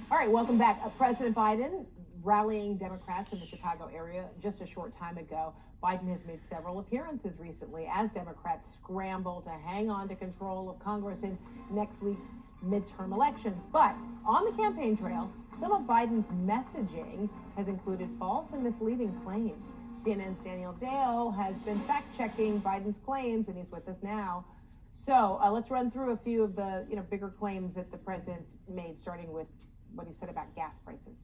All right, welcome back. President Biden rallying Democrats in the Chicago area just a short time ago. Biden has made several appearances recently as Democrats scramble to hang on to control of Congress in next week's midterm elections. But on the campaign trail, some of Biden's messaging has included false and misleading claims. CNN's Daniel Dale has been fact-checking Biden's claims, and he's with us now. So let's run through a few of the bigger claims that the president made, starting with what he said about gas prices.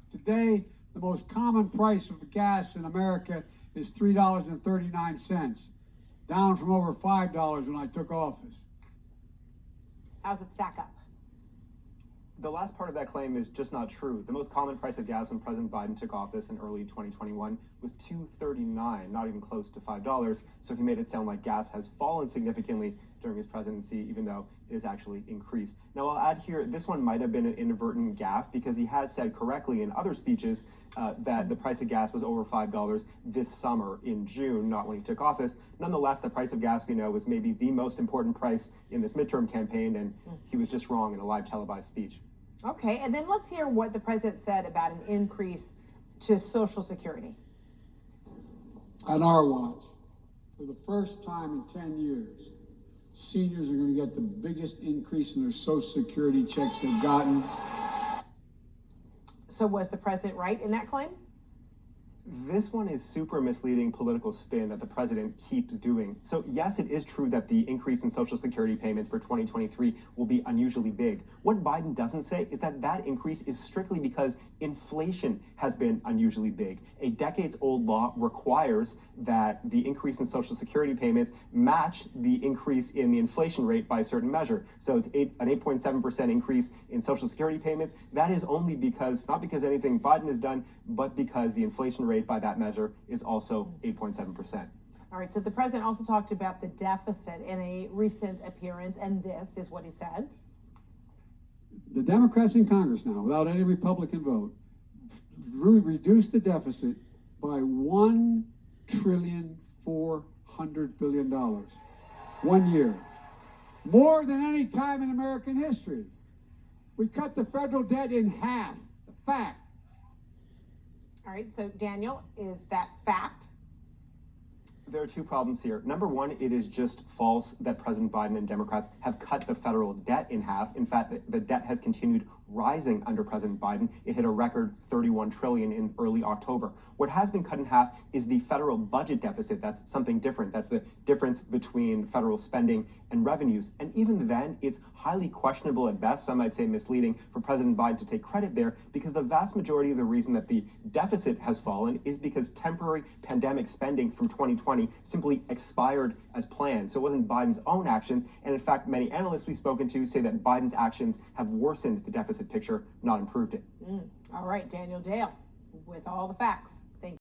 Today, the most common price of gas in America is $3.39, down from over $5 when I took office. How's it stack up? The last part of that claim is just not true. The most common price of gas when President Biden took office in early 2021 was $2.39, not even close to $5. So he made it sound like gas has fallen significantly during his presidency, even though it has actually increased. Now, I'll add here, this one might have been an inadvertent gaffe because he has said correctly in other speeches that the price of gas was over $5 this summer in June, not when he took office. Nonetheless, the price of gas, we know, was maybe the most important price in this midterm campaign, and he was just wrong in a live televised speech. Okay, and then let's hear what the president said about an increase to Social Security. On our watch, for the first time in 10 years, seniors are going to get the biggest increase in their Social Security checks they've gotten. So was the president right in that claim? This one is super misleading political spin that the president keeps doing. So yes, it is true that the increase in Social Security payments for 2023 will be unusually big. What Biden doesn't say is that that increase is strictly because inflation has been unusually big. A decades-old law requires that the increase in Social Security payments match the increase in the inflation rate by a certain measure. So it's an 8.7% increase in Social Security payments. That is only because, not because anything Biden has done, but because the inflation rate by that measure is also 8.7%. All right, so the president also talked about the deficit in a recent appearance, and this is what he said. The Democrats in Congress now, without any Republican vote, reduced the deficit by $1.4 trillion 1 year. More than any time in American history. We cut the federal debt in half. Fact. All right, so Daniel, is that fact? There are two problems here. Number one, it is just false that President Biden and Democrats have cut the federal debt in half. In fact, the debt has continued rising under President Biden. It hit a record $31 trillion in early October. What has been cut in half is the federal budget deficit. That's something different. That's the difference between federal spending and revenues. And even then, it's highly questionable at best, some might say misleading, for President Biden to take credit there, because the vast majority of the reason that the deficit has fallen is because temporary pandemic spending from 2020 simply expired as planned. So it wasn't Biden's own actions. And in fact, many analysts we've spoken to say that Biden's actions have worsened the deficit picture, not improved it. All right, Daniel Dale with all the facts.